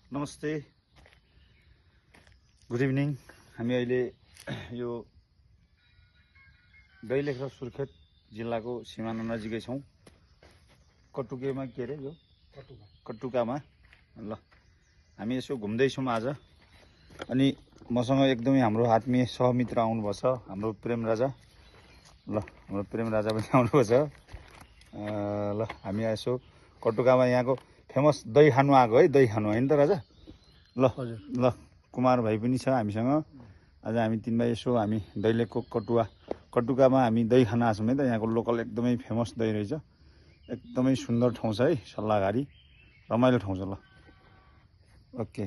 नमस्ते, good evening. हामी अहिले यो दैलेख र सुर्खेत जिल्लाको सिमाना नजिकै छौँ। कटुकेमा के अरे यो कटुकामा ल हामी यसो घुम्दैछौँ आज। अनि मसँग एकदमै हाम्रो आत्मीय सहमित्र आउनुभएको छ, हाम्रो प्रेम राजा। ल हाम्रो प्रेम राजा पनि आउनुभएको छ। ल हामी यसो कटुकामा यहाँको फेमस दही खानु आएको है, दही खानु होइन त राजा? ल ल कुमार भाइ पनि छ हामीसँग। आज हामी तीन भाइ यसो हामी दैलेखको कटुकामा हामी दही खान आछौँ है त। यहाँको लोकल एकदमै फेमस दही रहेछ, एकदमै सुन्दर ठाउँ छ है, सल्लाहघारी रमाइलो ठाउँ छ। ल ओके।